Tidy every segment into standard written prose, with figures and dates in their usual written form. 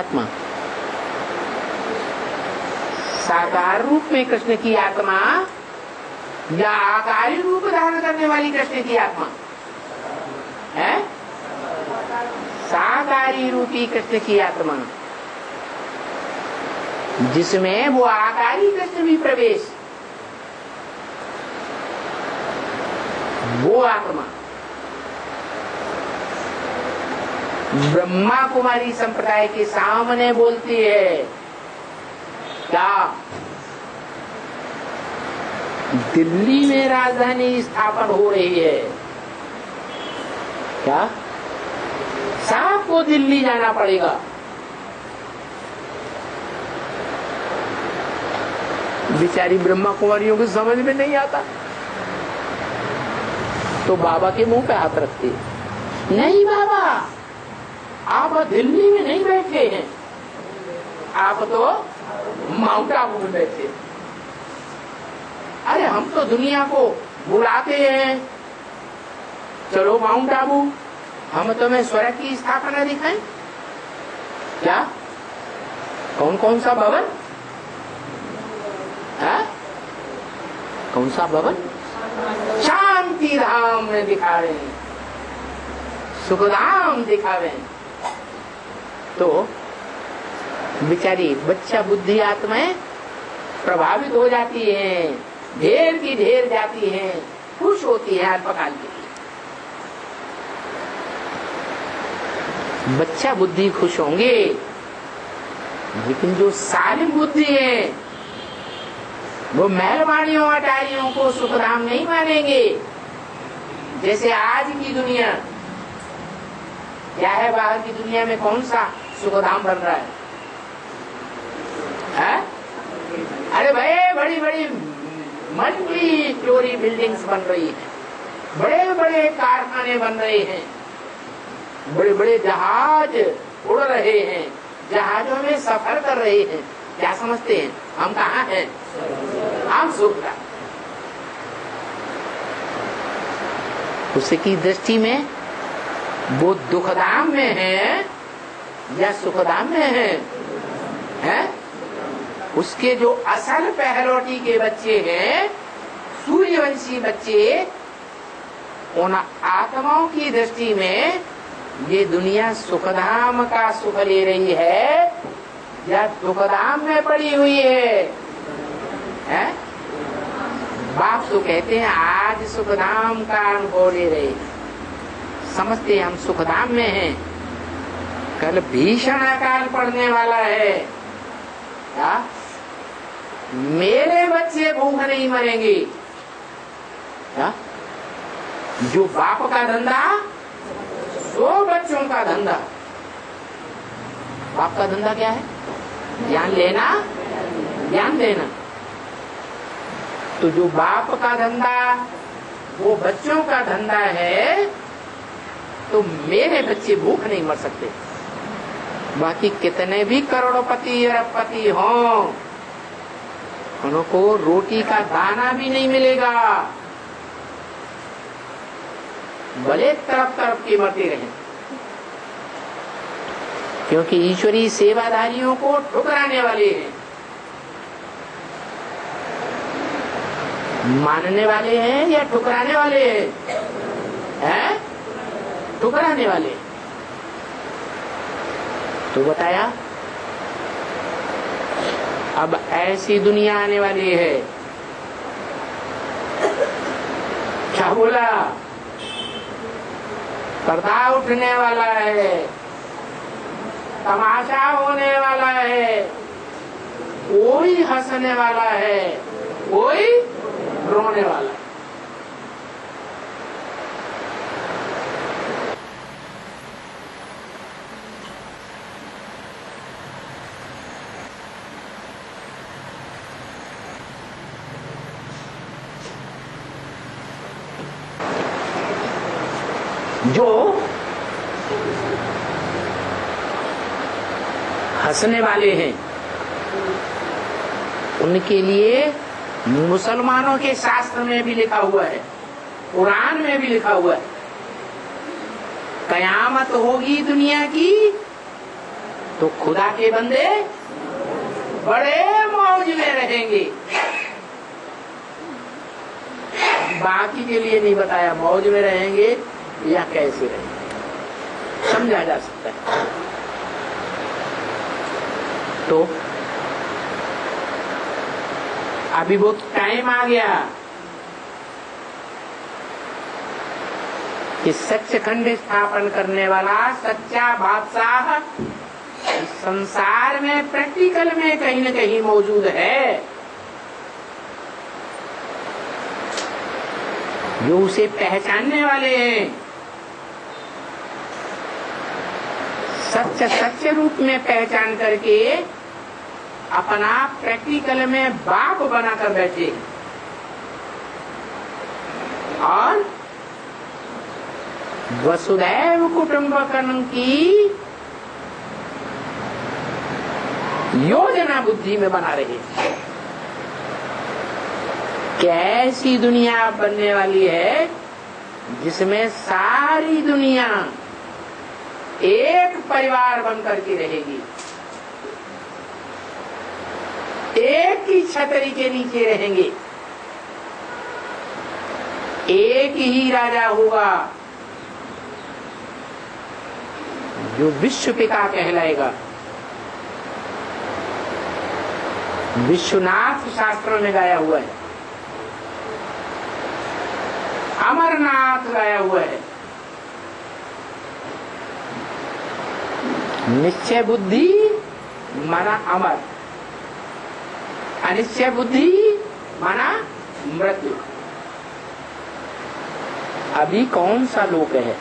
आत्मा साकार रूप में कृष्ण की आत्मा या आकारी रूप धारण करने वाली कृष्ण की आत्मा है? साकारी रूपी कृष्ण की आत्मा, जिसमें वो आकारी कृष्ण भी प्रवेश, वो आत्मा ब्रह्मा कुमारी संप्रदाय के सामने बोलती है क्या दिल्ली में राजधानी स्थापन हो रही है? क्या साहब को दिल्ली जाना पड़ेगा? बेचारी ब्रह्मा कुमारियों को समझ में नहीं आता, तो बाबा के मुंह पे हाथ रखती, नहीं बाबा आप दिल्ली में नहीं बैठे हैं, आप तो माउंट आबू में बैठे। अरे हम तो दुनिया को बुलाते हैं, चलो माउंट आबू, हम तुम्हें स्वर्ग की स्थापना दिखाएं। क्या कौन कौन सा भवन है? कौन सा भवन? शांति धाम में दिखा रहे हैं, सुखधाम दिखा रहे हैं। तो बेचारी बच्चा बुद्धि आत्माएं प्रभावित हो जाती हैं, ढेर की ढेर जाती हैं, खुश होती है अल्पकाल के लिए। बच्चा बुद्धि खुश होंगे, लेकिन जो सालिम बुद्धि है वो मेहरबानियों अटारियों को सुखधाम नहीं मानेंगे। जैसे आज की दुनिया क्या है, बाहर की दुनिया में कौन सा सुखधाम बन रहा है? अरे भाई बड़ी बड़ी मल्टी स्टोरी बिल्डिंग्स बन रही है, बड़े बड़े कारखाने बन रहे हैं, बड़े बड़े जहाज उड़ रहे हैं, जहाजों में सफर कर रहे हैं। क्या समझते हैं हम कहाँ हैं? हम सुख का। उसकी दृष्टि में वो दुखधाम में है या सुखधाम में है? उसके जो असल पहलौटी के बच्चे हैं, सूर्यवंशी बच्चे, उन आत्माओं की दृष्टि में ये दुनिया सुखधाम का सुख ले रही है या दुखधाम में पड़ी हुई है? बाप तो कहते हैं आज सुखधाम का अनुभव ले रहे, समझते हम सुखधाम में हैं, कल भीषण अकाल पड़ने वाला है। क्या मेरे बच्चे भूख नहीं मरेंगे? क्या जो बाप का धंधा सो बच्चों का धंधा। बाप का धंधा क्या है? ज्ञान लेना, ज्ञान देना। तो जो बाप का धंधा वो बच्चों का धंधा है, तो मेरे बच्चे भूख नहीं मर सकते। बाकी कितने भी करोड़पति अरबपति हों, उनको रोटी का दाना भी नहीं मिलेगा, भले तरफ तरफ के मरते रहे, क्योंकि ईश्वरीय सेवाधारियों को ठुकराने वाले हैं। मानने वाले हैं या ठुकराने वाले हैं? ठुकराने वाले। तो बताया अब ऐसी दुनिया आने वाली है। क्या बोला? पर्दा उठने वाला है, तमाशा होने वाला है, कोई हंसने वाला है, कोई रोने वाला है। जो हंसने वाले हैं उनके लिए मुसलमानों के शास्त्र में भी लिखा हुआ है, कुरान में भी लिखा हुआ है, कयामत होगी दुनिया की तो खुदा के बंदे बड़े मौज में रहेंगे। बाकी के लिए नहीं बताया मौज में रहेंगे या कैसे रहेंगे, समझा जा सकता है। तो अभी वो टाइम आ गया कि सचखंड स्थापन करने वाला सच्चा बादशाह इस संसार में प्रैक्टिकल में कहीं न कहीं मौजूद है, जो उसे पहचानने वाले हैं, सच रूप में पहचान करके अपना प्रैक्टिकल में बाप बनाकर बैठे और वसुधैव कुटुंबकम की योजना बुद्धि में बना रहे। कैसी दुनिया बनने वाली है जिसमें सारी दुनिया एक परिवार बनकर के रहेगी, एक ही छतरी के नीचे रहेंगे, एक ही राजा होगा जो विश्व पिता कहलाएगा। विश्वनाथ शास्त्रों में गाया हुआ है, अमरनाथ गाया हुआ है। निश्चय बुद्धि माना अमर, अनिश्चय बुद्धि माना मृत्यु। अभी कौन सा लोक है?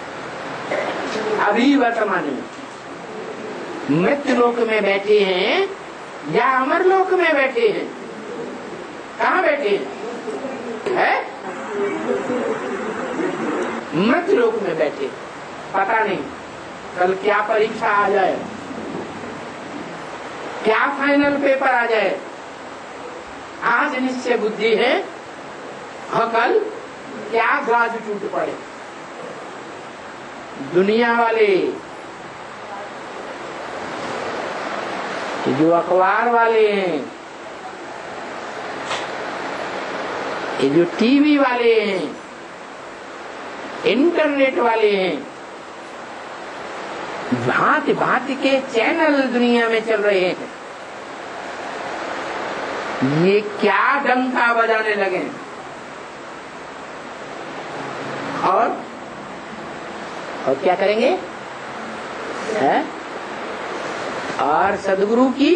अभी वर्तमान में मृत्यु लोक में बैठे हैं या अमर लोक में बैठे हैं? कहाँ बैठे हैं? है मृत्यु लोक में बैठे। पता नहीं कल क्या परीक्षा आ जाए, क्या फाइनल पेपर आ जाए। आज निश्चय बुद्धि है और कल क्या गाज टूट पड़े। दुनिया वाले, जो अखबार वाले हैं, ये जो टीवी वाले हैं, इंटरनेट वाले हैं, भांति भांति के चैनल दुनिया में चल रहे हैं। ये क्या डंका बजाने लगे और क्या करेंगे है? और सदगुरु की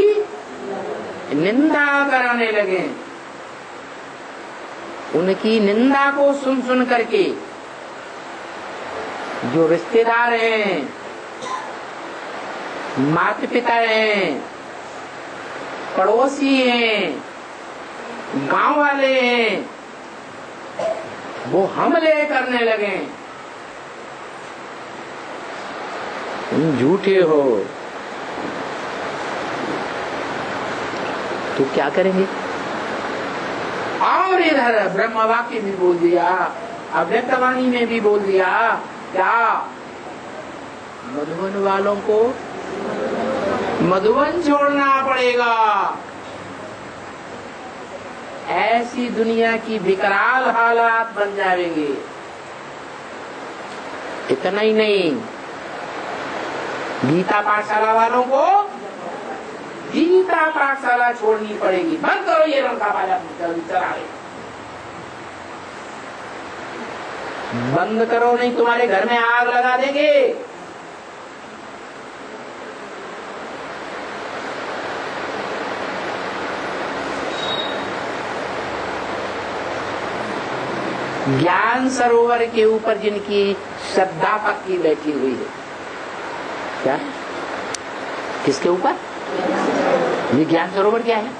निंदा कराने लगे। उनकी निंदा को सुन सुन करके जो रिश्तेदार हैं, माता पिता हैं, पड़ोसी हैं, गांव वाले हैं, वो हमले करने लगे। तुम झूठे हो तो क्या करेंगे? और इधर ब्रह्म वाक्य भी बोल दिया, अव्यक्तवाणी में भी बोल दिया। क्या मधुबन वालों को मधुबन छोड़ना पड़ेगा। ऐसी दुनिया की विकराल हालात बन जाएंगे। इतना ही नहीं, गीता पाठशाला वालों को गीता पाठशाला छोड़नी पड़ेगी। बंद करो ये रंग का बाजा चला रहे, बंद करो नहीं तुम्हारे घर में आग लगा देंगे। ज्ञान सरोवर के ऊपर जिनकी श्रद्धा पक्की बैठी हुई है, क्या किसके ऊपर? ये ज्ञान सरोवर क्या है?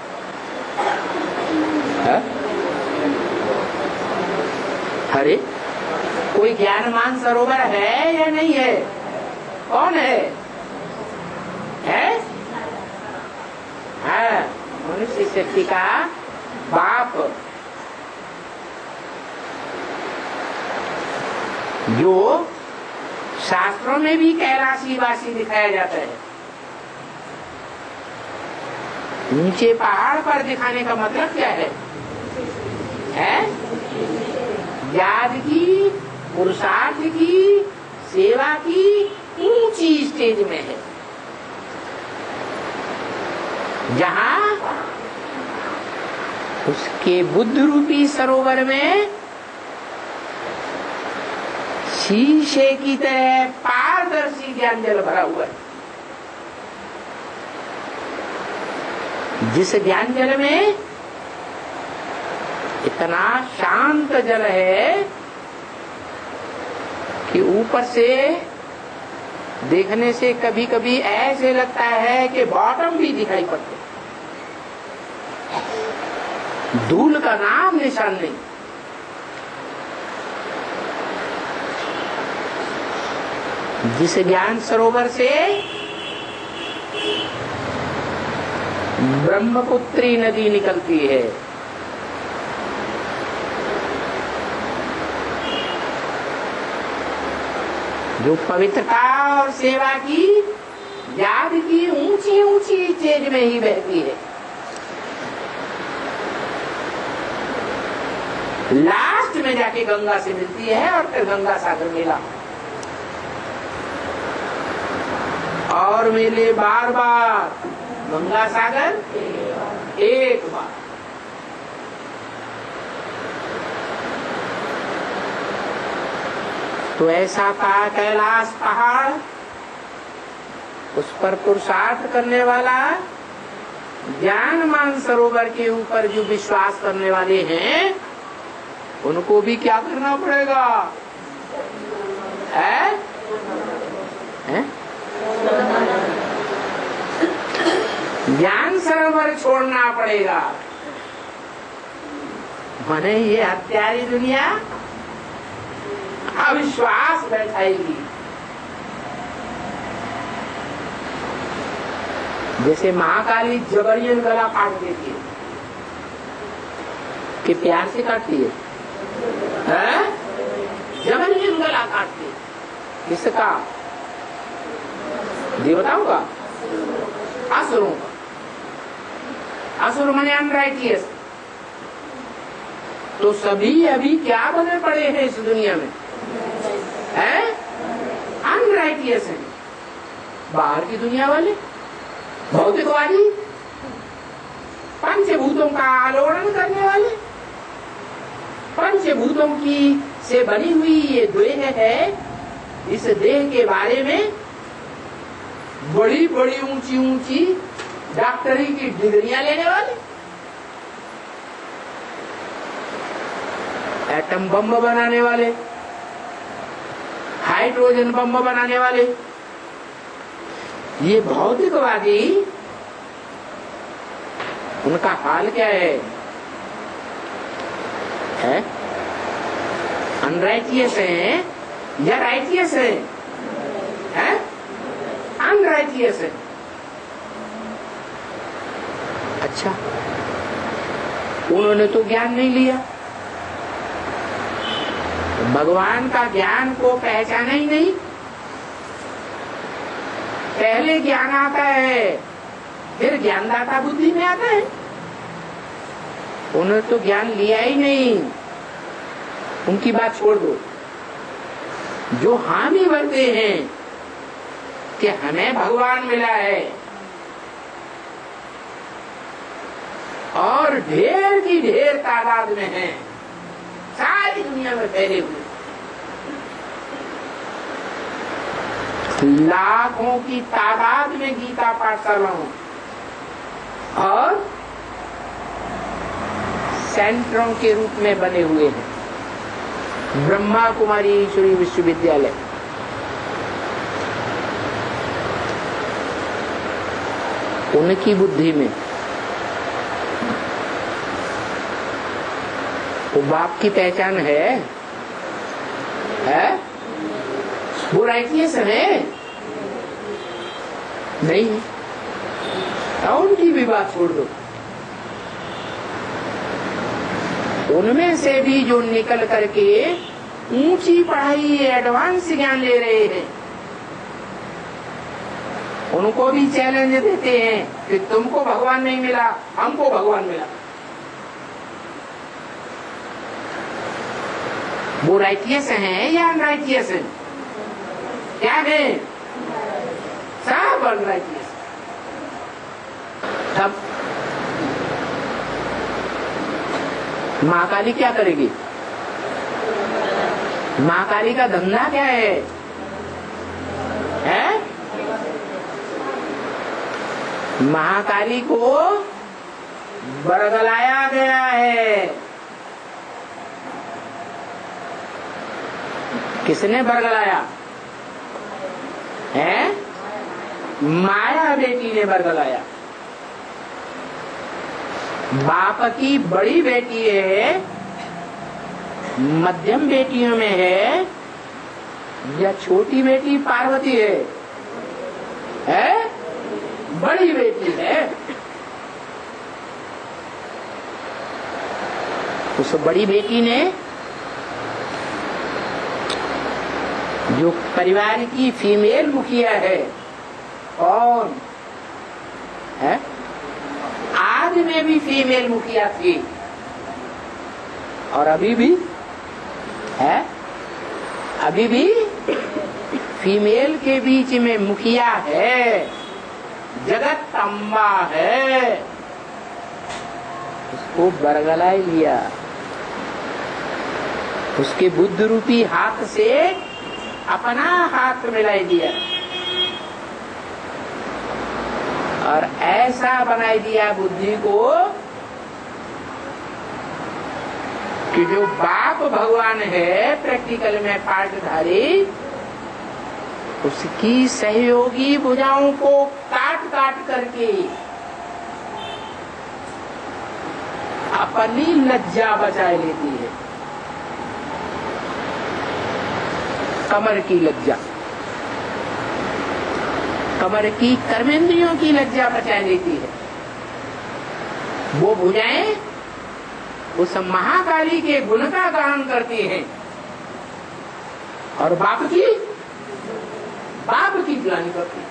अरे कोई ज्ञानमान सरोवर है या नहीं है? कौन है? मनुष्य शक्ति का बाप, जो शास्त्रों में भी कैलाशीवासी दिखाया जाता है। ऊंचे पहाड़ पर दिखाने का मतलब क्या है? याद की, पुरुषार्थ की, सेवा की ऊंची स्टेज में है, जहां उसके बुद्ध रूपी सरोवर में शीशे की तरह पारदर्शी ज्ञान जल भरा हुआ है। जिस ज्ञान जल में इतना शांत जल है कि ऊपर से देखने से कभी कभी ऐसे लगता है कि बॉटम भी दिखाई पड़ते, धूल का नाम निशान नहीं। जिस ज्ञान सरोवर से ब्रह्मपुत्री नदी निकलती है, जो पवित्रता और सेवा की, याद की ऊंची ऊंची चेज में ही बहती है, लास्ट में जाके गंगा से मिलती है और फिर गंगा सागर मिला और मिले बार बार, गंगा सागर एक बार। तो ऐसा था कैलाश पहाड़, उस पर पुरुषार्थ करने वाला, ज्ञान मान सरोवर के ऊपर जो विश्वास करने वाले हैं उनको भी क्या करना पड़ेगा? है? ज्ञान सरोवर छोड़ना पड़ेगा। माने ये हत्यारी दुनिया अविश्वास बैठाएगी। जैसे महाकाली जबरियन गला काट देती है कि प्यार से काटती है, जबरियन गला काटती है। किसका? देवताओं का? असुरों का। असुर माने अनराइटियस। तो सभी अभी क्या बने पड़े हैं इस दुनिया में? अनराइटियस है। बाहर की दुनिया वाले भौतिकवादी, पंचभूतों का आलोड़न करने वाले, पंचभूतों की से बनी हुई ये देह है, इस देह के बारे में बड़ी बड़ी ऊंची ऊंची डॉक्टरी की डिग्रियां लेने वाले, एटम बम बनाने वाले, हाइड्रोजन बम बनाने वाले, ये भौतिकवादी, उनका हाल क्या है? अनराइटियस है या राइटियस है? अनराइटियस है। अच्छा, उन्होंने तो ज्ञान नहीं लिया, भगवान का ज्ञान को पहचाना ही नहीं। पहले ज्ञान आता है, फिर ज्ञानदाता बुद्धि में आता है। उन्होंने तो ज्ञान लिया ही नहीं, उनकी बात छोड़ दो। जो हामी भरते हैं कि हमें भगवान मिला है और ढेर की ढेर तादाद में है, सारी दुनिया में फैले हुए, लाखों की तादाद में गीता पाठशालाओं और सेंटरों के रूप में बने हुए हैं। ब्रह्मा कुमारी ईश्वरी विश्वविद्यालय, उनकी बुद्धि में वो बाप की पहचान है? वो राइटियस है? नहीं। उनकी भी बात छोड़ दो। उनमें से भी जो निकल करके ऊंची पढ़ाई, एडवांस ज्ञान ले रहे हैं, उनको भी चैलेंज देते हैं कि तुमको भगवान नहीं मिला, हमको भगवान मिला। वो राइटियस हैं या अनराइटियस हैं? क्या है? सब अनराइटियस। तब महाकाली क्या करेगी? महाकाली का धंधा क्या है? महाकाली को बरगलाया गया है। किसने बरगलाया है? माया बेटी ने बरगलाया। बाप की बड़ी बेटी है, मध्यम बेटियों में है, या छोटी बेटी पार्वती है? बड़ी बेटी है। उस बड़ी बेटी ने जो परिवार की फीमेल मुखिया है, कौन है? आज में भी फीमेल मुखिया थी और अभी भी है। अभी भी फीमेल के बीच में मुखिया है, जगत अम्बा है। उसको बरगला लिया, उसके बुद्ध रूपी हाथ से अपना हाथ मिलाई दिया और ऐसा बनाई दिया बुद्धि को कि जो बाप भगवान है प्रैक्टिकल में पाठधारी, उसकी सहयोगी भुजाओं को काट काट करके अपनी लज्जा बचाए लेती है। कमर की लज्जा, कमर की कर्मेंद्रियों की लज्जा बचाए लेती है। वो भुजाएं उस महाकाली के गुण का गान करती हैं और बाप की ग्लानि करती है।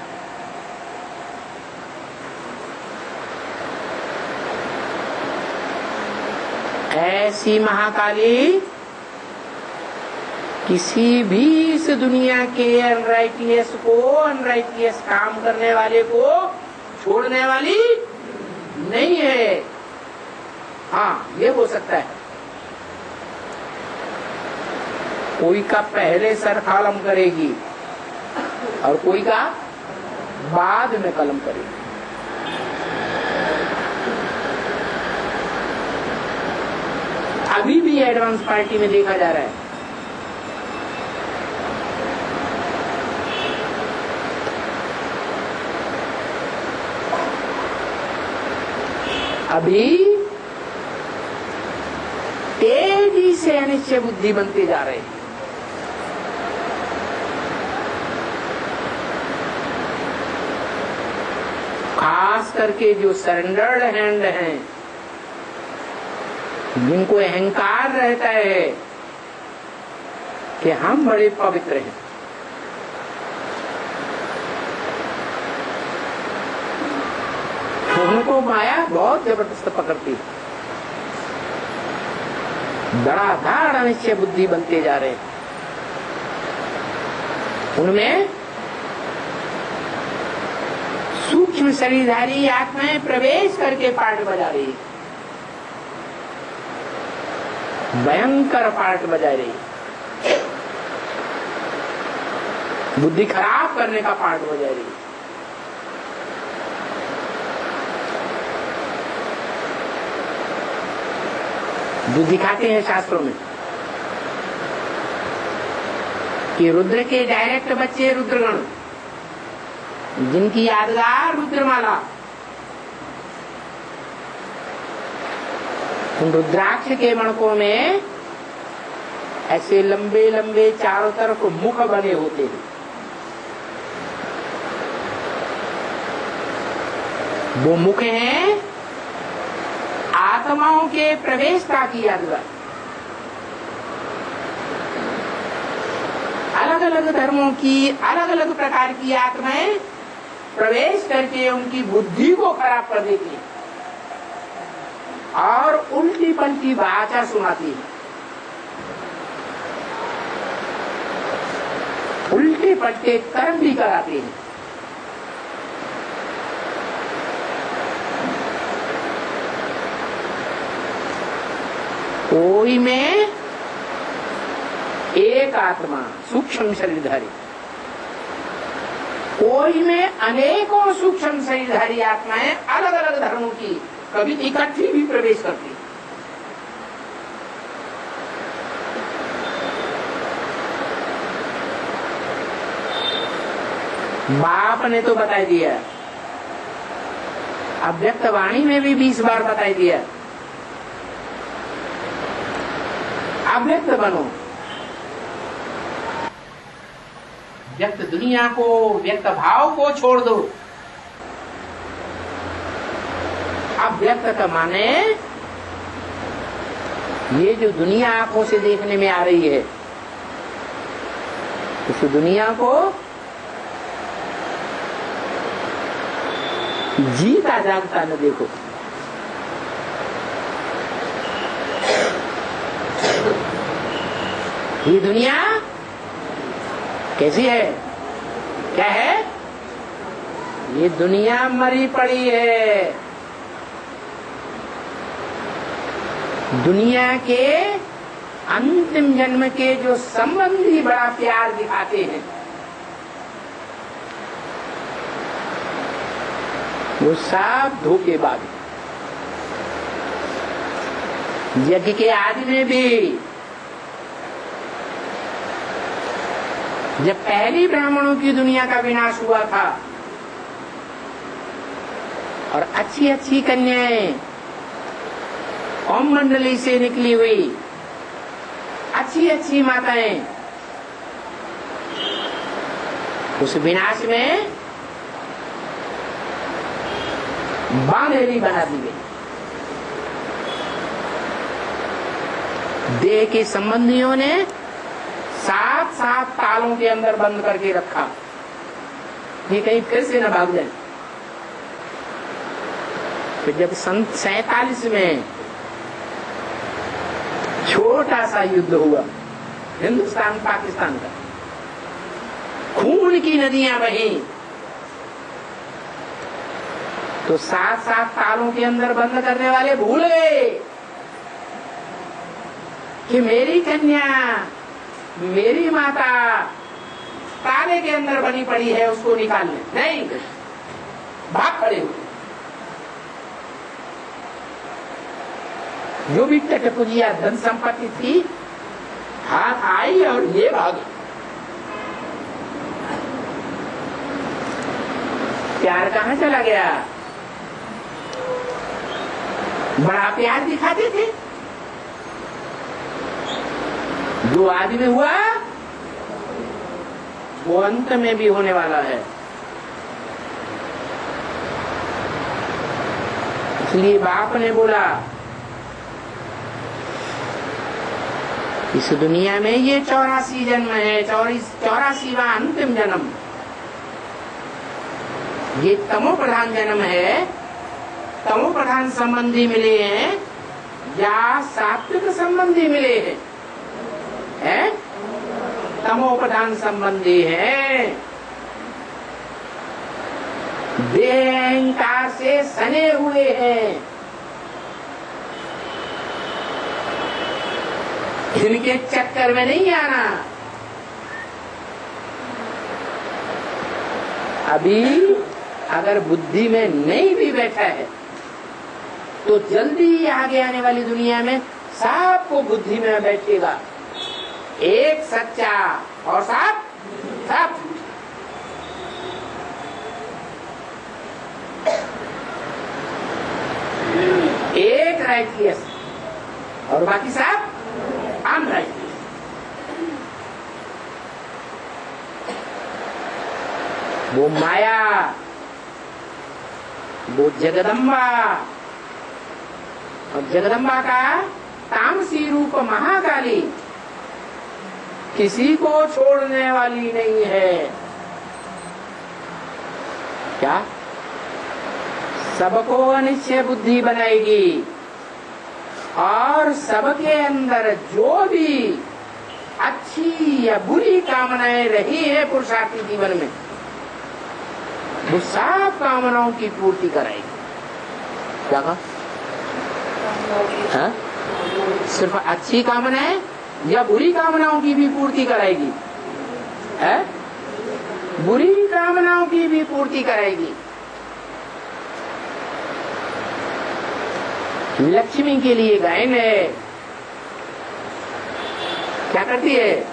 ऐसी महाकाली किसी भी इस दुनिया के अनराइटियस काम करने वाले को छोड़ने वाली नहीं है। हाँ, ये हो सकता है कोई का पहले सर कलम करेगी और कोई का बाद में कलम करेगी। अभी भी एडवांस पार्टी में देखा जा रहा है। अभी तेजी से अनिश्चय बुद्धि बनते जा रहे हैं। खास करके जो सरेंडर्ड हैंड हैं, जिनको अहंकार रहता है कि हम बड़े पवित्र हैं, उनको माया बहुत जबरदस्त पकड़ती है। धड़ाधड़ अनिश्चय बुद्धि बनते जा रहे हैं। उनमें सूक्ष्म शरीरधारी आत्माएं प्रवेश करके पार्ट बजा रही है, भयंकर पार्ट बजा रही है, बुद्धि खराब करने का पार्ट बजा रही है। जो दिखाते हैं शास्त्रों में कि रुद्र के डायरेक्ट बच्चे रुद्रगण, जिनकी यादगार रुद्रमाला, उन रुद्राक्ष के मणकों में ऐसे लंबे लंबे चारों तरफ मुख बने होते हैं। वो मुख हैं आत्माओं के प्रवेशता की यादगार। अलग अलग धर्मों की अलग अलग प्रकार की आत्माएं प्रवेश करके उनकी बुद्धि को खराब कर देती है और उल्टी पलटी वाचा सुनाती है, उल्टे पलटे कर्म भी कराते हैं। कोई में एक आत्मा सूक्ष्म शरीरधारी, कोई में अनेकों सूक्ष्म शरीरधारी आत्माएं अलग अलग धर्मों की कभी इकट्ठी भी प्रवेश करती है। बाप ने तो बता दिया, अव्यक्त वाणी में भी 20 बार बता दिया, अव्यक्त बनो, व्यक्त दुनिया को, व्यक्त भाव को छोड़ दो। अव्यक्त का माने ये जो दुनिया आंखों से देखने में आ रही है, उस दुनिया को जीता जागता न देखो। ये दुनिया कैसी है, क्या है? ये दुनिया मरी पड़ी है। दुनिया के अंतिम जन्म के जो संबंधी बड़ा प्यार दिखाते हैं, वो सब धोखेबाज। यज्ञ के आदि में भी जब पहली ब्राह्मणों की दुनिया का विनाश हुआ था और अच्छी अच्छी कन्याएं ओम मंडली से निकली हुई, अच्छी अच्छी माताएं, उस विनाश में बांधेरी बना दी गई। देह के संबंधियों ने 7-7 तालों के अंदर बंद करके रखा, ये कहीं फिर से न भाग जाए। फिर जब सन 47 में छोटा सा युद्ध हुआ हिंदुस्तान पाकिस्तान का, खून की नदियां बही, तो 7-7 तालों के अंदर बंद करने वाले भूल गए कि मेरी कन्या, मेरी माता ताले के अंदर बनी पड़ी है, उसको निकालने नहीं, भाग खड़े हुए। जो भी टटपुजिया धन संपत्ति थी हाथ आई और ये भागे। प्यार कहाँ चला गया? बड़ा प्यार दिखाते थे, जो आदि में हुआ वो अंत में भी होने वाला है। इसलिए बाप ने बोला इस दुनिया में ये 84 जन्म है, 84वां अंतिम जन्म, ये तमो प्रधान जन्म है। तमो प्रधान संबंधी मिले हैं या सात्विक संबंधी मिले हैं? है? तमो प्रधान संबंधी है। देह अहंकार से सने हुए हैं, इनके चक्कर में नहीं आना। अभी अगर बुद्धि में नहीं भी बैठा है तो जल्दी आगे आने वाली दुनिया में सबको बुद्धि में बैठेगा, एक सच्चा और सब सब। एक राइटियस और बाकी सब अनराइटियस। वो माया, वो जगदम्बा, और जगदम्बा का तामसी रूप महाकाली किसी को छोड़ने वाली नहीं है। क्या? सबको अनिश्चय बुद्धि बनाएगी और सबके अंदर जो भी अच्छी या बुरी कामनाएं रही है पुरुषार्थी जीवन में, वो सब कामनाओं की पूर्ति कराएगी। क्या कहा? हाँ? सिर्फ अच्छी कामनाएं या बुरी कामनाओं की भी पूर्ति कराएगी? है? बुरी कामनाओं की भी पूर्ति कराएगी। लक्ष्मी के लिए गायन है, क्या करती है?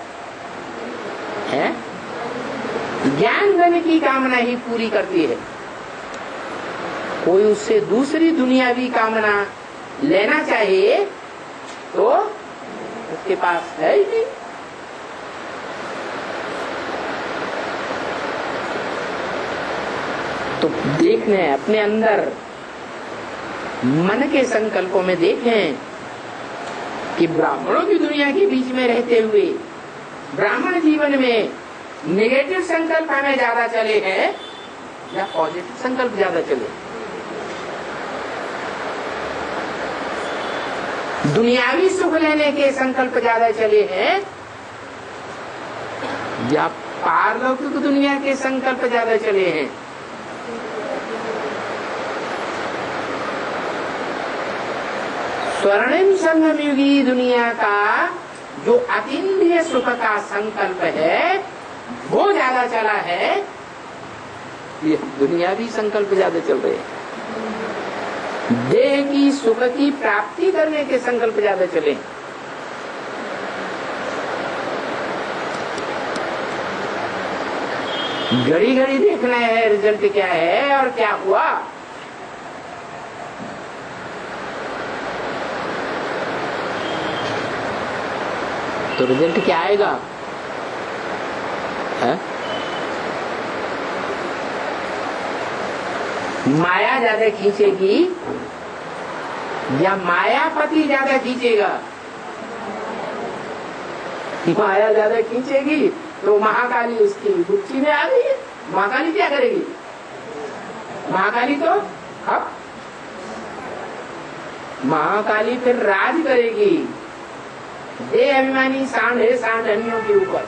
ज्ञान धन की कामना ही पूरी करती है। कोई उससे दूसरी दुनियावी कामना लेना चाहिए तो उसके पास है ही नहीं। तो देखने अपने अंदर मन के संकल्पों में देखें कि ब्राह्मणों की दुनिया के बीच में रहते हुए ब्राह्मण जीवन में नेगेटिव संकल्प हमें ज्यादा चले हैं या पॉजिटिव संकल्प ज्यादा चले? दुनियावी सुख लेने के संकल्प ज्यादा चले हैं या पारलौकिक दुनिया के संकल्प ज्यादा चले हैं? स्वर्णिम संगम युगी दुनिया का जो अतीन्द्रिय सुख का संकल्प है वो ज्यादा चला है, ये दुनियावी संकल्प ज्यादा चल रहे हैं। देह की सुख की प्राप्ति करने के संकल्प ज्यादा चले। घड़ी घड़ी देखना है रिजल्ट क्या है और क्या हुआ। तो रिजल्ट क्या आएगा? है? माया ज्यादा खींचेगी या मायापति ज्यादा खींचेगा? माया ज्यादा खींचेगी तो महाकाली उसकी गुच्ची में आ गई है। महाकाली क्या करेगी? महाकाली तो अब महाकाली फिर राज करेगी देह अभिमानी सांढनियों के ऊपर।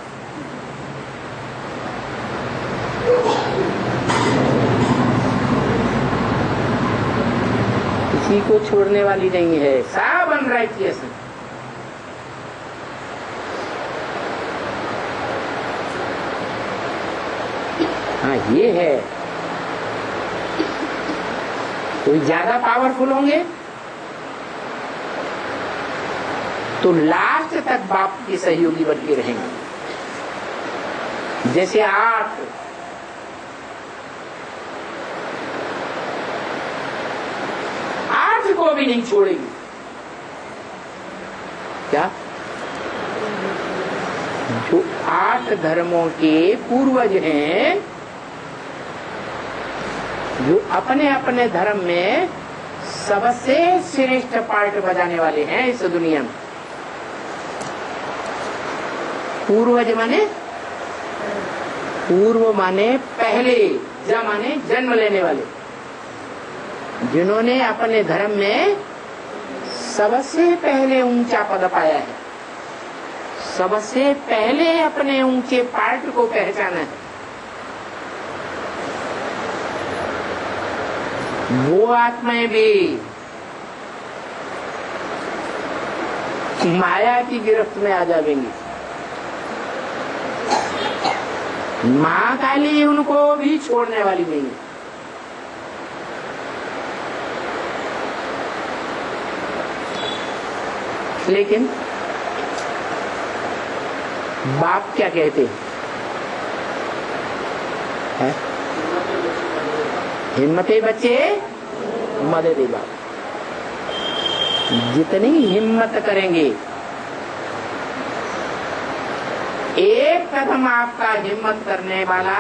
किसी को छोड़ने वाली नहीं है, सब अनराइटियस है। हाँ ये है, कोई ज्यादा पावरफुल होंगे तो लास्ट तक बाप के सहयोगी बन के रहेंगे। जैसे आठ को भी नहीं छोड़ेगी। क्या? जो 8 धर्मों के पूर्वज हैं, जो अपने अपने धर्म में सबसे श्रेष्ठ पार्ट बजाने वाले हैं इस दुनिया में। पूर्वज माने पूर्व माने पहले, जा माने जन्म लेने वाले, जिन्होंने अपने धर्म में सबसे पहले ऊंचा पद पाया है, सबसे पहले अपने ऊंचे पार्ट को पहचाना है, वो आत्माएं भी माया की गिरफ्त में आ जाएंगी। महाकाली उनको भी छोड़ने वाली नहीं है। लेकिन बाप क्या कहते हैं? हिम्मते बच्चे मदद दे बाप। जितनी हिम्मत करेंगे, एक कदम आपका हिम्मत करने वाला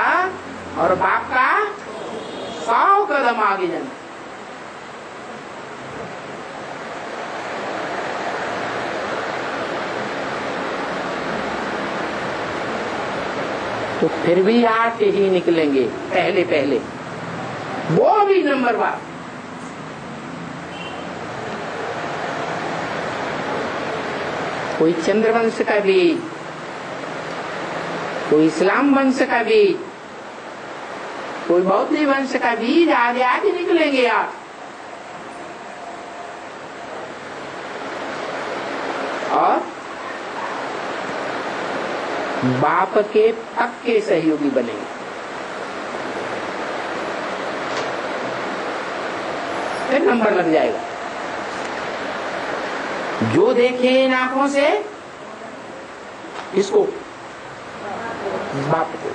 और बाप का 100 कदम आगे जाना। तो फिर भी 8 ही निकलेंगे पहले पहले। कोई नंबरवार, कोई चंद्रवंश का बीज, कोई इस्लाम वंश का बीज, कोई बौद्ध वंश का बीज आगे आगे निकलेंगे आप। और बाप के पक्के सहयोगी बनेंगे। फिर नंबर लग जाएगा। जो देखे इन आंखों से, इसको बाप को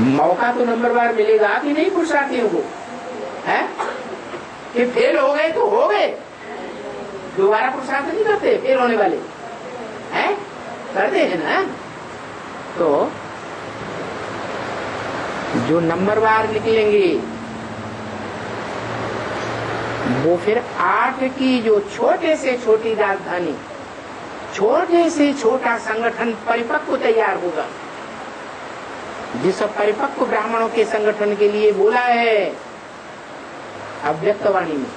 मौका तो नंबरवार मिलेगा कि नहीं पुरुषार्थियों को, है कि फेल हो गए तो हो गए, दोबारा पुरुषार्थ नहीं करते फेल होने वाले हैं, करते हैं ना। तो जो नंबरवार निकलेंगे वो फिर 8 की जो छोटे से छोटी राजधानी, छोटे से छोटा संगठन परिपक्व तैयार होगा, जिस परिपक्व ब्राह्मणों के संगठन के लिए बोला है अव्यक्तवाणी में।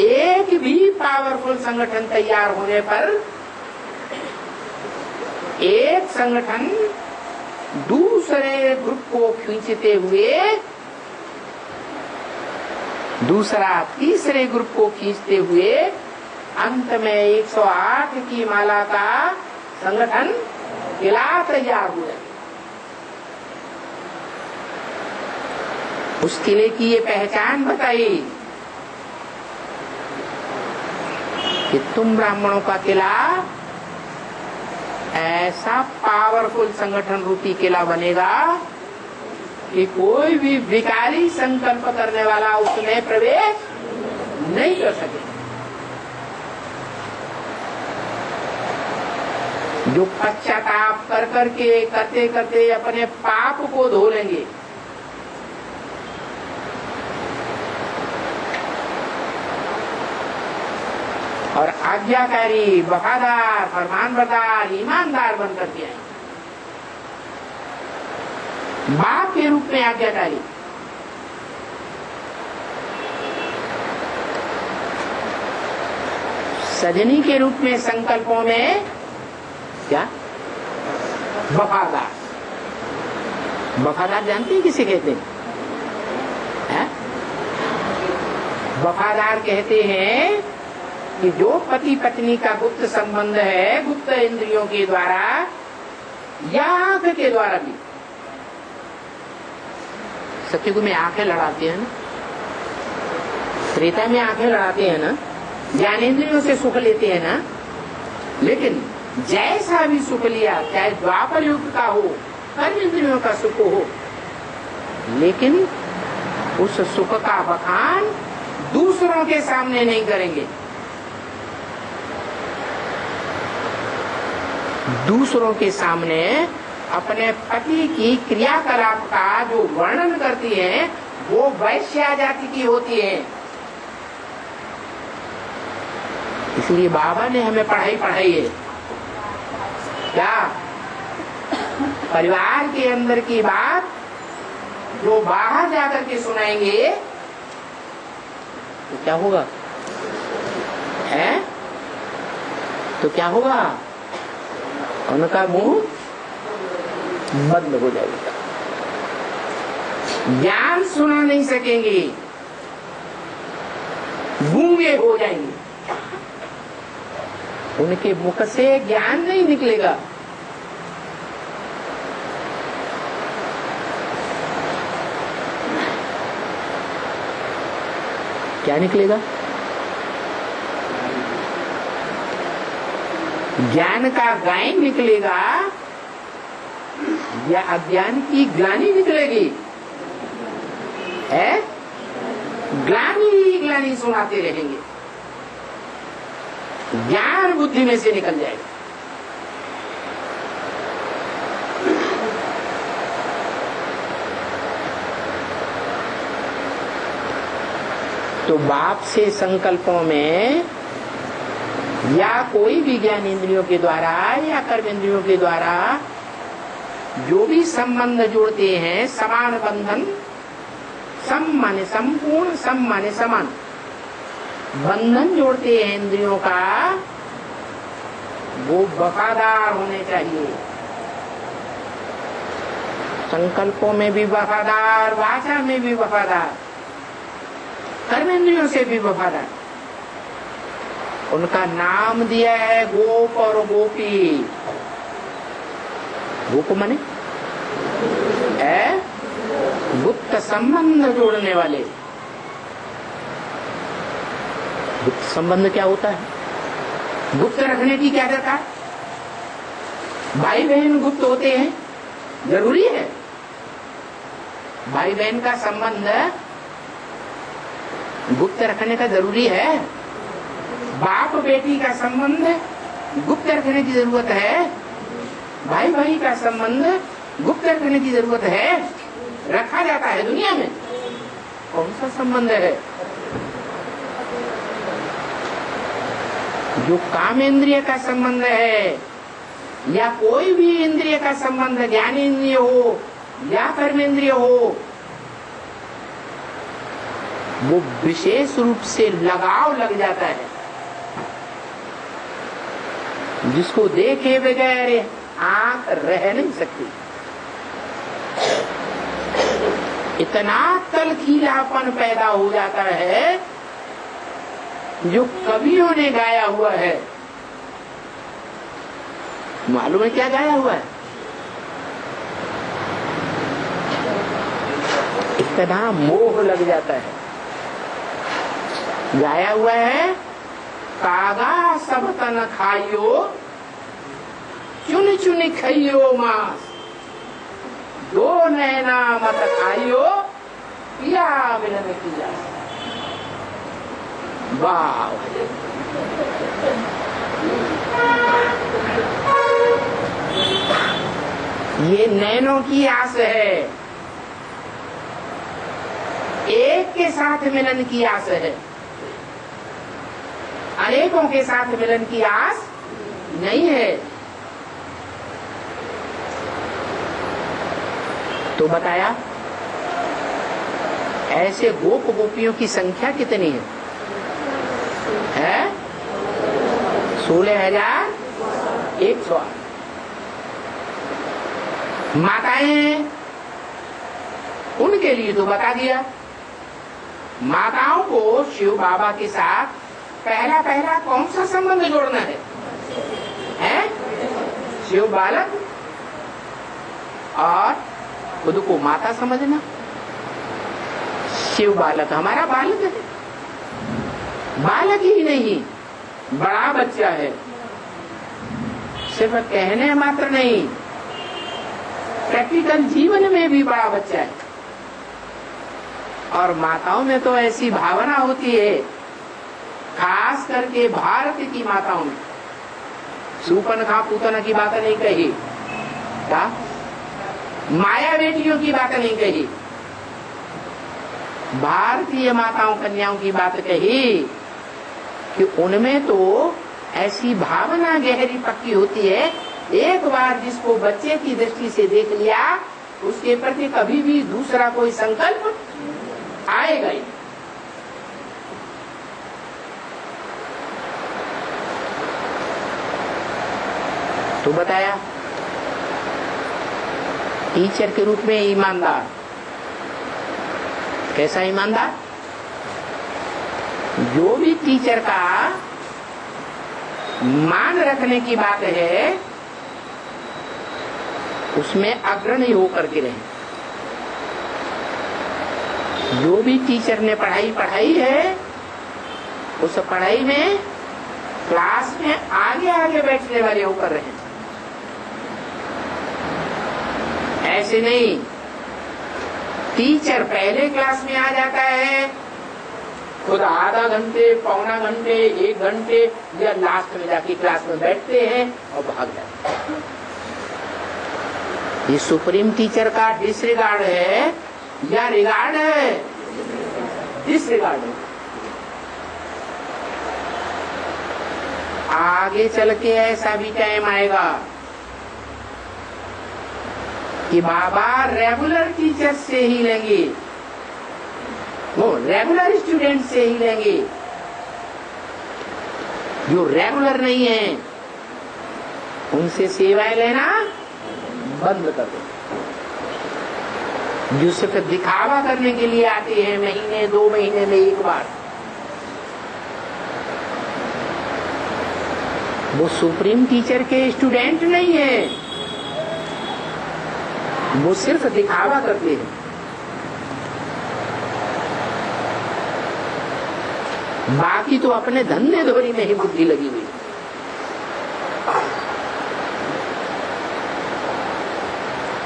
एक भी पावरफुल संगठन तैयार होने पर एक संगठन दूसरे ग्रुप को खींचते हुए दूसरा तीसरे ग्रुप को खींचते हुए अंत में 108 की माला का संगठन किला तैयार हुआ। उस किले की ये पहचान बताई कि तुम ब्राह्मणों का किला ऐसा पावरफुल संगठन रूपी किला बनेगा कि कोई भी विकारी संकल्प करने वाला उसमें प्रवेश नहीं कर सके। जो पश्चाताप कर करके करते करते अपने पाप को धो लेंगे, और आज्ञाकारी, वफादार, फरमानबरदार, ईमानदार बनकर के आए, बाप के रूप में आज्ञाकारी, सजनी के रूप में संकल्पों में क्या वफादार। वफादार जानते हैं किसे कहते हैं? वफादार कहते हैं कि जो पति पत्नी का गुप्त संबंध है, गुप्त इंद्रियों के द्वारा या आंख के द्वारा भी। सत्युग में आंखें लड़ाते हैं ना, त्रेता में आंखें लड़ाते हैं ना, ज्ञानेंद्रियों से सुख लेते हैं ना, लेकिन जैसा भी सुख लिया, चाहे द्वापर युग का हो, कर्म इंद्रियों का सुख हो, लेकिन उस सुख का बखान दूसरों के सामने नहीं करेंगे। दूसरों के सामने अपने पति की क्रियाकलाप का जो वर्णन करती है वो वैश्या जाति की होती है। इसलिए बाबा ने हमें पढ़ाई है क्या, परिवार के अंदर की बात जो बाहर जाकर के सुनाएंगे तो क्या होगा, है तो क्या होगा, उनका मुंह बंद हो जाएगा, ज्ञान सुना नहीं सकेंगे, गूंगे हो जाएंगे, उनके मुख से ज्ञान नहीं निकलेगा। क्या निकलेगा? ज्ञान का गायन निकलेगा या अज्ञान की ग्लानि निकलेगी? है ग्लानि ही ग्लानि सुनाते रहेंगे, ज्ञान बुद्धि में से निकल जाएगा। तो बाप से संकल्पों में या कोई भी ज्ञान इंद्रियों के द्वारा या कर्म इंद्रियों के द्वारा जो भी संबंध जोड़ते हैं, समान बंधन, सम माने संपूर्ण, सम माने समान बंधन जोड़ते हैं इंद्रियों का, वो वफादार होने चाहिए। संकल्पों में भी वफादार, वाचा में भी वफादार, कर्मेंद्रियों से भी वफादार। उनका नाम दिया है गोप और गोपी। गोप माने गुप्त संबंध जोड़ने वाले। गुप्त संबंध क्या होता है? गुप्त रखने की क्या दरकार? भाई बहन गुप्त होते हैं, जरूरी है। भाई बहन का संबंध गुप्त रखने का जरूरी है। बाप बेटी का संबंध गुप्त रखने की जरूरत है। भाई भाई का संबंध गुप्त रखने की जरूरत है। रखा जाता है दुनिया में। कौन सा संबंध है? जो काम इंद्रिय का संबंध है, या कोई भी इंद्रिय का संबंध, ज्ञान इंद्रिय हो या कर्मेंद्रिय हो, वो विशेष रूप से लगाव लग जाता है। जिसको देखे बगैर आंख रह नहीं सकती। इतना तलखीलापन पैदा हो जाता है, जो कवियों ने गाया हुआ है। मालूम है क्या गाया हुआ है? इतना मोह लग जाता है। गाया हुआ है, कागा सब तन खाइयो, चुन चुन खाइयो मांस, दो नैना मत खाइयो, पिया मिलन किया। वाह! ये नैनों की आस है, एक के साथ मिलन की आस है। अनेकों के साथ मिलन की आस नहीं है। तो बताया ऐसे गोप गोपियों की संख्या कितनी है? 16,108। माताएं, उनके लिए तो बता दिया। माताओं को शिव बाबा के साथ पहला पहला कौन सा संबंध जोड़ना है? शिव बालक और खुद को माता समझना। शिव बालक हमारा बालक है। बालक ही नहीं, बड़ा बच्चा है। सिर्फ कहने मात्र नहीं, प्रैक्टिकल जीवन में भी बड़ा बच्चा है। और माताओं में तो ऐसी भावना होती है, खास करके भारत की माताओं में। सूपनखा पूतना की बात नहीं कही, क्या माया बेटियों की बात नहीं कही, भारतीय माताओं कन्याओं की बात कही कि उनमें तो ऐसी भावना गहरी पक्की होती है, एक बार जिसको बच्चे की दृष्टि से देख लिया, उसके प्रति कभी भी दूसरा कोई संकल्प आएगा ही। तो बताया टीचर के रूप में ईमानदार। कैसा ईमानदार? जो भी टीचर का मान रखने की बात है, उसमें अग्रणी होकर के रहे। जो भी टीचर ने पढ़ाई है, उस पढ़ाई में क्लास में आगे आगे बैठने वाले होकर रहे। ऐसे नहीं, टीचर पहले क्लास में आ जाता है, खुद आधा घंटे, पौना घंटे, 1 घंटे या लास्ट में जाके क्लास में बैठते हैं और भाग जाते हैं। ये सुप्रीम टीचर का डिसरिगार्ड है या रिगार्ड है? डिसरिगार्ड है। आगे चल के ऐसा भी टाइम आएगा कि बाबा रेगुलर टीचर से ही लेंगे, वो रेगुलर स्टूडेंट से ही लेंगे। जो रेगुलर नहीं है उनसे सेवाएं लेना बंद कर दो। जो सिर्फ दिखावा करने के लिए आते हैं महीने 2 महीने में एक बार, वो सुप्रीम टीचर के स्टूडेंट नहीं है, वो सिर्फ दिखावा करते हैं। बाकी तो अपने धंधे धोरी में ही बुद्धि लगी हुई।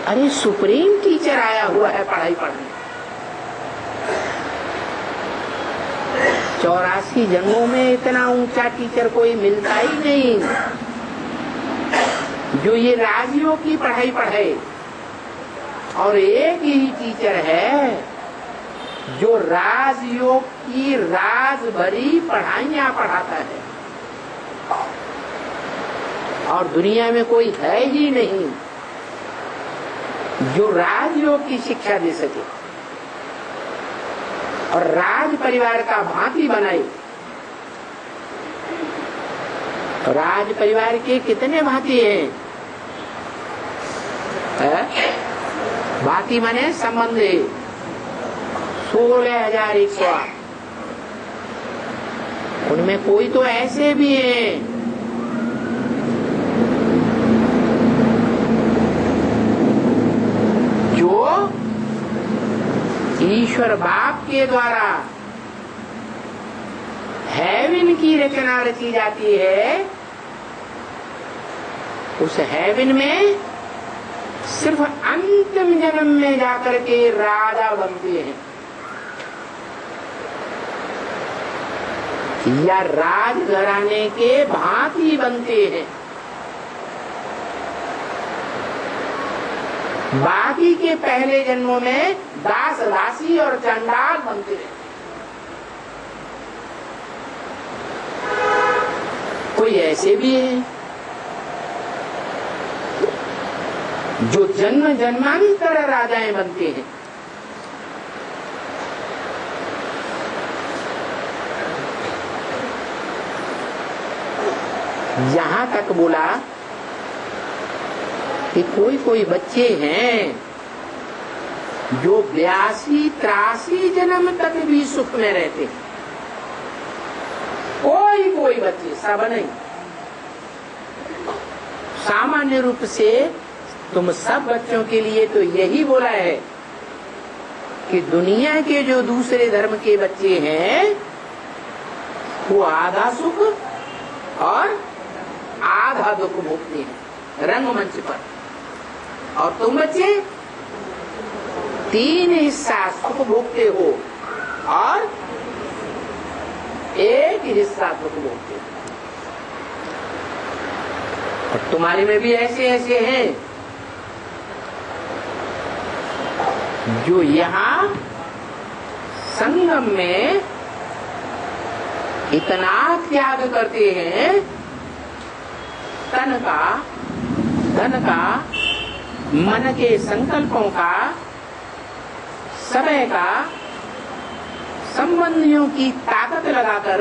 अरे सुप्रीम टीचर आया हुआ है पढ़ाई पढ़ने, 84 जन्मों में इतना ऊंचा टीचर कोई मिलता ही नहीं जो ये राजयोग की पढ़ाई पढ़े। और एक ही टीचर है जो राजयोग की राज भरी पढ़ाइयां पढ़ाता है, और दुनिया में कोई है ही नहीं जो राजयोग की शिक्षा दे सके और राज परिवार का भांति बनाए। राज परिवार के कितने भांति हैं? भांति माने संबंधी 16,108। उनमें कोई तो ऐसे भी हैं जो ईश्वर बाप के द्वारा हेवन की रचना रची जाती है। उस हेवन में सिर्फ अंतिम जन्म में जाकर के राजा बनते हैं या राज घराने के भांति बनते हैं। बाकी के पहले जन्मों में दास दासी और चंडाल बनते हैं। कोई ऐसे भी है जो जन्म जन्मांतर राजाएं बनते हैं। यहां तक बोला कि कोई कोई बच्चे हैं जो 82-83 जन्म तक भी सुख में रहते हैं। कोई कोई बच्चे, सब नहीं। सामान्य रूप से तुम सब बच्चों के लिए तो यही बोला है कि दुनिया के जो दूसरे धर्म के बच्चे हैं वो आधा सुख और आधा दुख भोगते हैं रंगमंच पर, और तुम बच्चे 3 हिस्सा सुख भोगते हो और 1 हिस्सा दुख भोगते हो। और तुम्हारे में भी ऐसे ऐसे हैं जो यहाँ संगम में इतना त्याग करते हैं, तन का, धन का, मन के संकल्पों का, समय का, संबंधियों की ताकत लगाकर,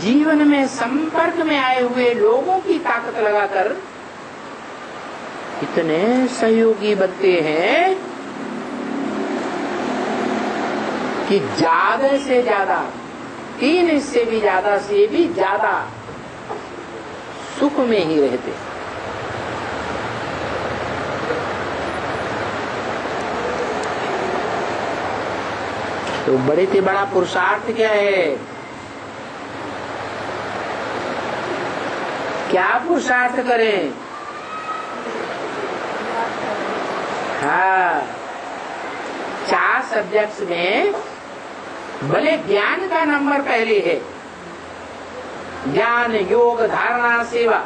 जीवन में संपर्क में आए हुए लोगों की ताकत लगाकर इतने सहयोगी बनते हैं कि ज्यादा से ज्यादा 3 हिस्से भी ज्यादा से भी ज्यादा सुख में ही रहते। तो बड़े से बड़ा पुरुषार्थ क्या है? क्या पुरुषार्थ करें? हाँ, 4 सब्जेक्ट्स में भले ज्ञान का नंबर पहले है, ज्ञान, योग, धारणा, सेवा,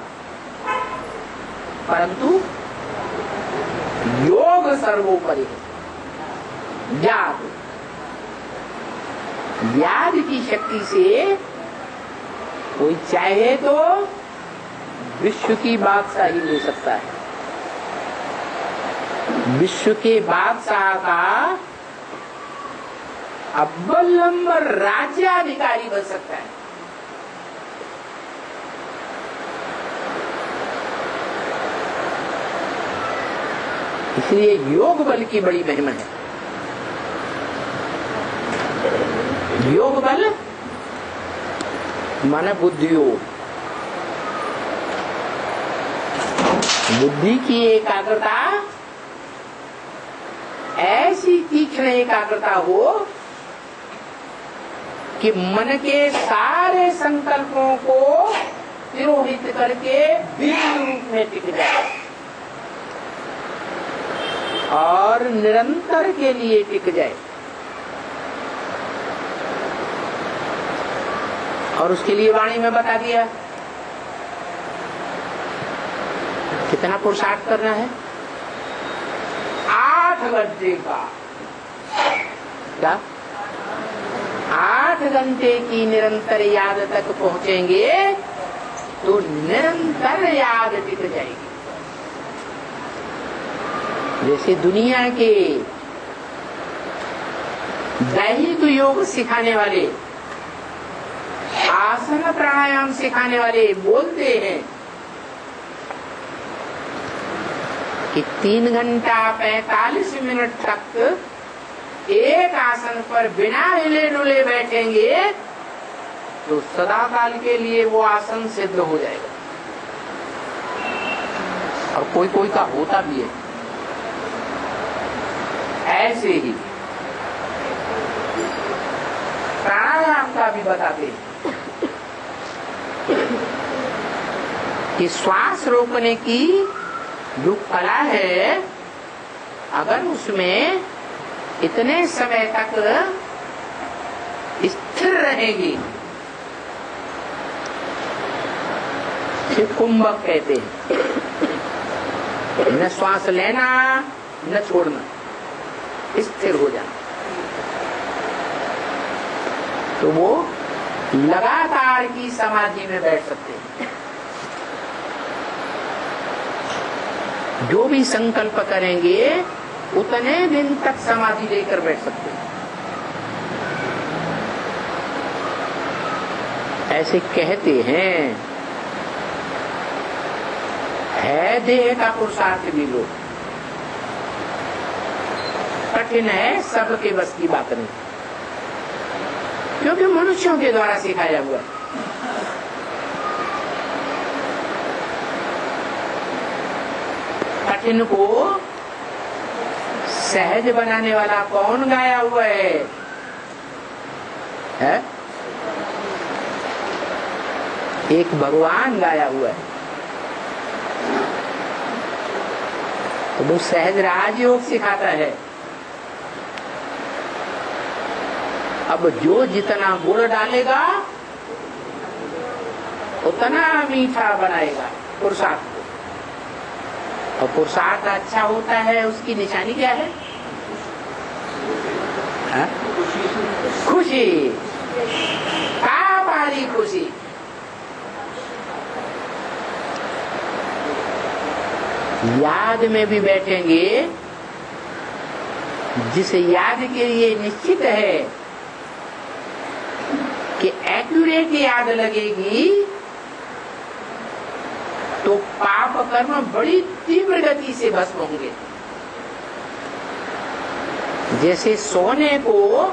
परंतु योग सर्वोपरि है। याद की शक्ति से कोई चाहे तो विश्व की बादशाही ले सकता है। विश्व के बादशाह का अव्वल नंबर राज्याधिकारी बन सकता है। इसलिए योग बल की बड़ी महिमा है। योग बल माने बुद्धि योग, बुद्धि की एकाग्रता, ऐसी तीक्ष्ण एकाग्रता हो कि मन के सारे संकल्पों को तिरोहित करके बिंदु रूप में टिक जाए और निरंतर के लिए टिक जाए। और उसके लिए वाणी में बता दिया कितना पुरुषार्थ करना है। 8 घंटे का, क्या 8 घंटे की निरंतर याद तक पहुंचेंगे तो निरंतर याद टिक जाएगी। जैसे दुनिया के दैहिक योग सिखाने वाले, आसन प्राणायाम सिखाने वाले बोलते हैं कि 3 घंटा 45 मिनट तक एक आसन पर बिना हिले डुले बैठेंगे तो सदा काल के लिए वो आसन सिद्ध हो जाएगा। और कोई कोई का होता भी है। ऐसे ही प्राणायाम का भी बताते हैं कि श्वास रोकने की जो कला है, अगर उसमें इतने समय तक स्थिर रहेगी, कुंभक कहते हैं, न श्वास लेना न छोड़ना, स्थिर हो जाना, तो वो लगातार की समाधि में बैठ सकते हैं। जो भी संकल्प करेंगे उतने दिन तक समाधि लेकर बैठ सकते हैं। ऐसे कहते हैं, है देह का पुरुषार्थ भी लोग, कठिन है, सबके बस की बात नहीं, क्योंकि मनुष्यों के द्वारा सिखाया हुआ है। कठिन को सहज बनाने वाला कौन गाया हुआ है? एक भगवान गाया हुआ है। तो वो सहज राजयोग सिखाता है। अब जो जितना गुड़ डालेगा उतना मीठा बनाएगा पुरुषार्थ को। और पुरुषार्थ अच्छा होता है, उसकी निशानी क्या है? खुशी, का भारी खुशी। याद में भी बैठेंगे, जिस याद के लिए निश्चित है कि एक्यूरेट याद लगेगी, तो पाप कर्म बड़ी तीव्र गति से भस्म होंगे। जैसे सोने को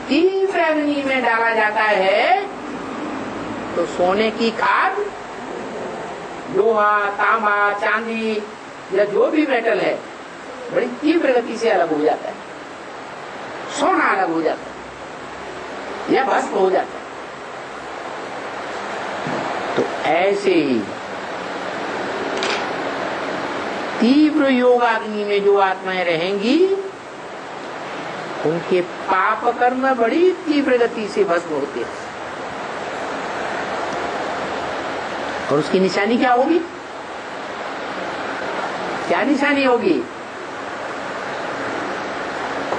तीव्र अग्नि में डाला जाता है तो सोने की खाद, लोहा, तांबा, चांदी या जो भी मेटल है, बड़ी तीव्र गति से अलग हो जाता है। सोना अलग हो जाता है या भस्म हो जाता है। तो ऐसे ही तीव्र योगाग्नि में जो आत्माएं रहेंगी, उनके पाप कर्म बड़ी तीव्र गति से भस्म होते हैं। और उसकी निशानी क्या होगी? क्या निशानी होगी?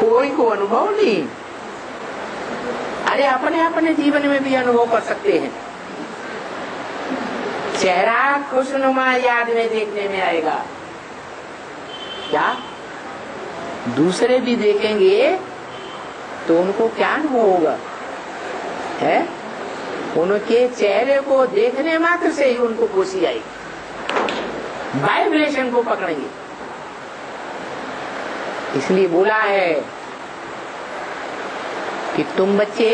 कोई को अनुभव नहीं। अरे अपने अपने जीवन में भी अनुभव कर सकते हैं। चेहरा खुशनुमा याद में देखने में आएगा, क्या दूसरे भी देखेंगे तो उनको क्या अनुभव होगा? है उनके चेहरे को देखने मात्र से ही उनको खुशी आएगी, वाइब्रेशन को पकड़ेंगे। इसलिए बोला है कि तुम बच्चे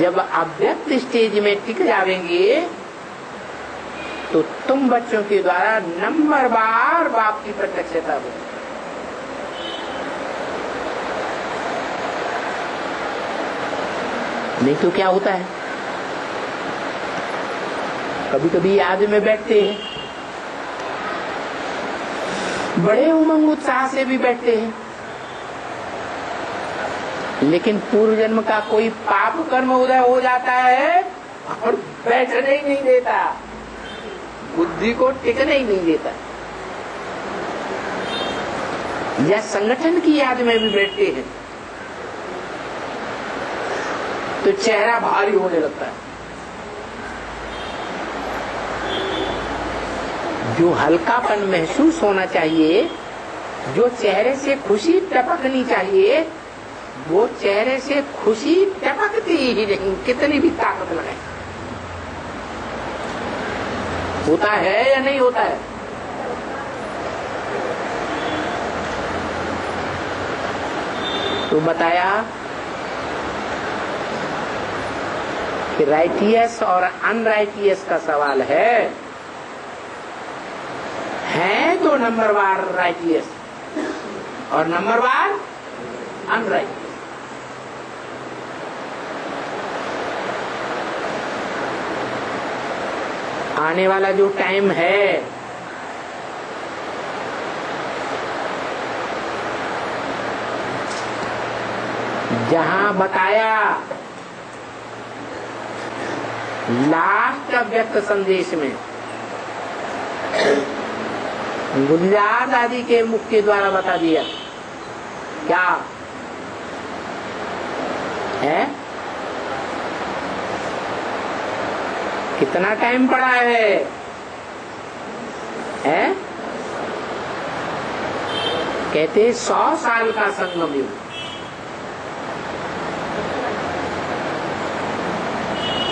जब अव्यक्त स्टेज में टिक जाएंगे तो तुम बच्चों के द्वारा नंबर बार बाप की प्रत्यक्षता हो। नहीं तो क्या होता है, कभी कभी याद में बैठते हैं, बड़े उमंग उत्साह से भी बैठते हैं, लेकिन पूर्व जन्म का कोई पाप कर्म उदय हो जाता है और बैठने ही नहीं देता, बुद्धि को टिकने ही नहीं देता। या संगठन की याद में भी बैठते हैं तो चेहरा भारी होने लगता है। जो हल्कापन महसूस होना चाहिए, जो चेहरे से खुशी टपकनी चाहिए, वो चेहरे से खुशी टपकती ही नहीं, कितनी भी ताकत लगाए। होता है या नहीं होता है? तो बताया कि राइटियस और अनराइटियस का सवाल है तो नंबर बार राइटियस और नंबर बार अनराइटियस। आने वाला जो टाइम है जहां बताया लास्ट व्यक्त संदेश में गुजरात आदि के मुख के द्वारा बता दिया, क्या है? कितना टाइम पड़ा है? कहते 100 साल का संगम युग।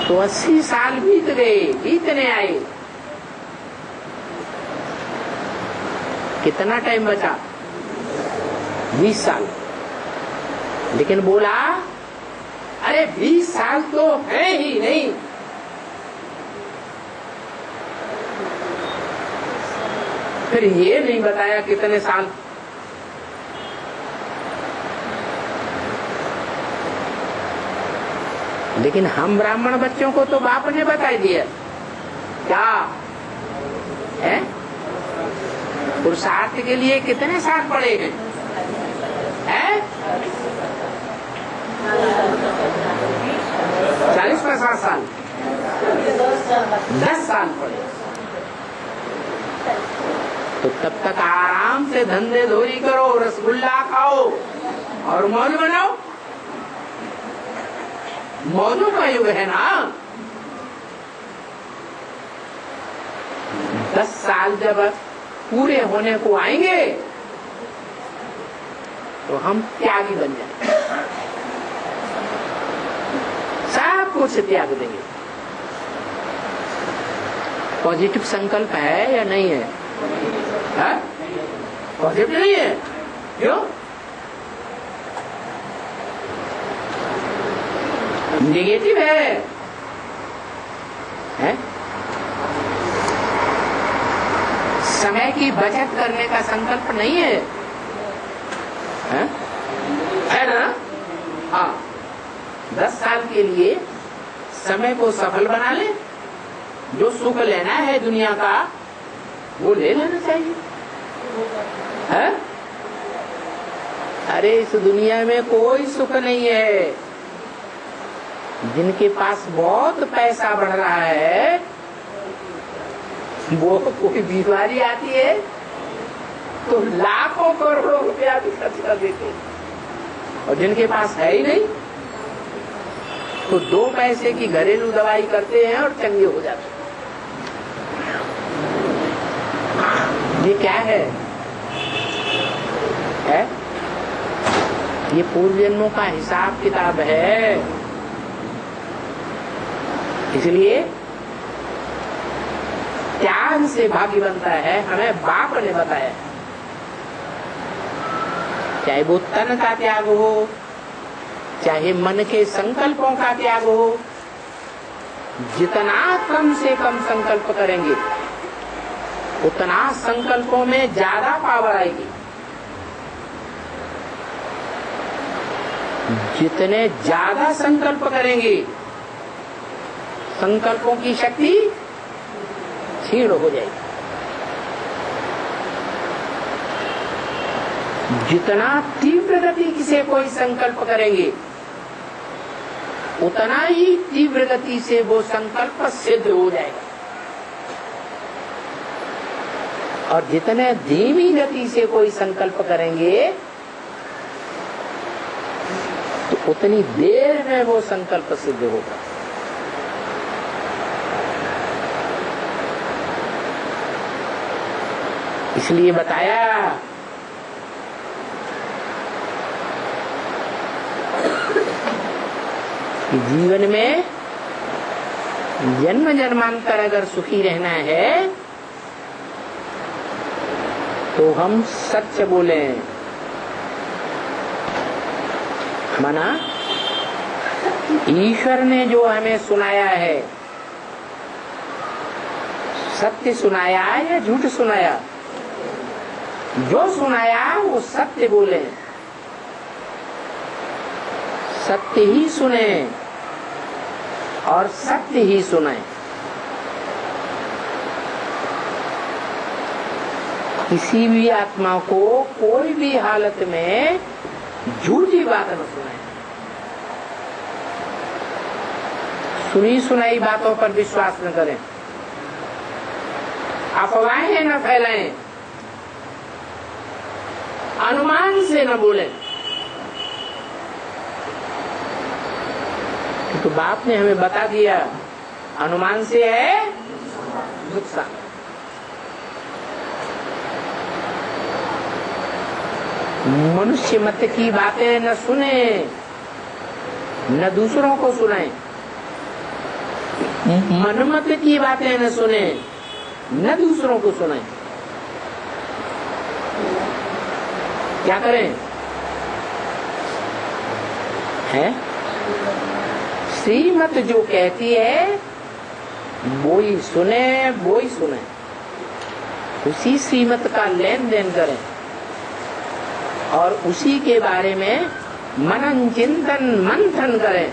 तो 80 साल बीत गए, बीतने आए, कितना टाइम बचा? 20 साल। लेकिन बोला अरे 20 साल तो है ही नहीं, फिर ये नहीं बताया कितने साल। लेकिन हम ब्राह्मण बच्चों को तो बाप ने बता दिया, क्या है? पुरुषार्थ के लिए कितने साल पड़े हैं? 40-50 साल, 10 साल पड़े। तो तब तक आराम से धंधे धोरी करो, रसगुल्ला खाओ और मौज बनाओ। मौजों का युग है ना। 10 साल जब पूरे होने को आएंगे तो हम त्यागी बन जाएंगे, सब कुछ त्याग देंगे। पॉजिटिव संकल्प है या नहीं है? पॉजिटिव नहीं है, क्यों? नेगेटिव है? समय की बचत करने का संकल्प नहीं है, है ना? हाँ, 10 साल के लिए समय को सफल बना ले, जो सुख लेना है दुनिया का वो ले लेना चाहिए, है? अरे इस दुनिया में कोई सुख नहीं है। जिनके पास बहुत पैसा बढ़ रहा है वो कोई बीमारी आती है तो लाखों करोड़ों रुपया भी खर्च कर देते हैं, और जिनके पास है ही नहीं तो 2 पैसे की घरेलू दवाई करते हैं और चंगे हो जाते हैं। ये क्या है? ये पूर्व जन्मों का हिसाब किताब है। इसलिए त्याग से भाग्य बनता है, हमें बाप ने बताया। चाहे वो तन का त्याग हो, चाहे मन के संकल्पों का त्याग हो, जितना कम से कम संकल्प करेंगे उतना संकल्पों में ज्यादा पावर आएगी। जितने ज्यादा संकल्प करेंगे संकल्पों की शक्ति क्षीण हो जाएगी। जितना तीव्र गति से कोई संकल्प करेंगे उतना ही तीव्र गति से वो संकल्प सिद्ध हो जाएगा, और जितने धीमी गति से कोई संकल्प करेंगे तो उतनी देर में वो संकल्प सिद्ध होगा। इसलिए बताया कि जीवन में जन्म जन्मांतर अगर सुखी रहना है तो हम सच बोले। माना ईश्वर ने जो हमें सुनाया है, सत्य सुनाया या झूठ सुनाया? जो सुनाया वो सत्य बोले, सत्य ही सुने और सत्य ही सुनाए। किसी भी आत्मा को कोई भी हालत में झूठी बात न सुनाए। सुनी सुनाई बातों पर विश्वास न करें, अफवाहें न फैलाएं, अनुमान से न बोलें। तो बाप ने हमें बता दिया अनुमान से है नुकसान। मनुष्य मत की बातें न सुने, न दूसरों को सुनाए। मनमत की बातें न सुने, न दूसरों को सुनाए। क्या करें? है श्रीमत जो कहती है वो ही सुने, वो ही सुने, उसी श्रीमत का लेन देन करें और उसी के बारे में मनन चिंतन मंथन करें,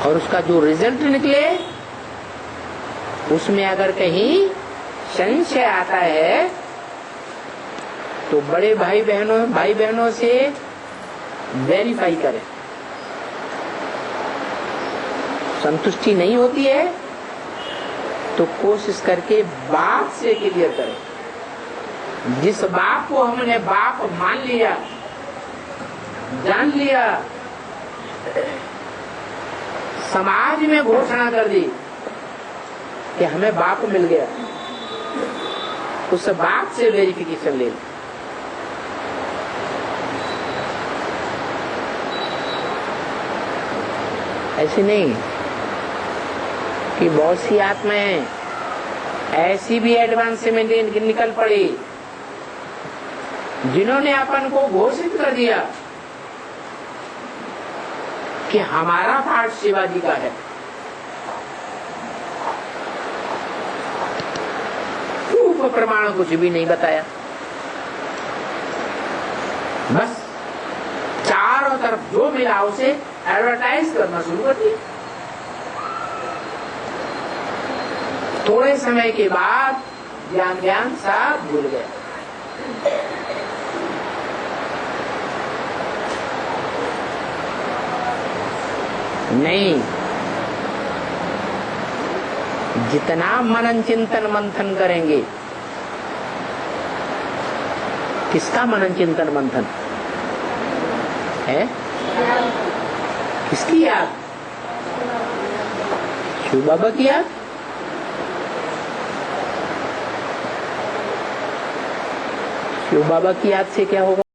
और उसका जो रिजल्ट निकले उसमें अगर कहीं संशय आता है तो बड़े भाई बहनों से वेरीफाई करें। संतुष्टि नहीं होती है तो कोशिश करके बाप से क्लियर करें। जिस बाप को हमने बाप मान लिया, जान लिया, समाज में घोषणा कर दी कि हमें बाप मिल गया, उस बाप से वेरिफिकेशन ले लो। ऐसी नहीं कि बहुत सी आत्माएं ऐसी भी एडवांस में निकल पड़ी जिन्होंने अपन को घोषित कर दिया कि हमारा पाठ शिवाजी का है। प्रूफ प्रमाण कुछ भी नहीं बताया, बस चारों तरफ जो मिला उसे एडवर्टाइज करना शुरू कर दिया। थोड़े समय के बाद ज्ञान सब भूल गए। नहीं, जितना मनन चिंतन मंथन करेंगे। किसका मनन चिंतन मंथन है? किसकी याद? शिव बाबा की याद। क्यों बाबा की याद से क्या होगा?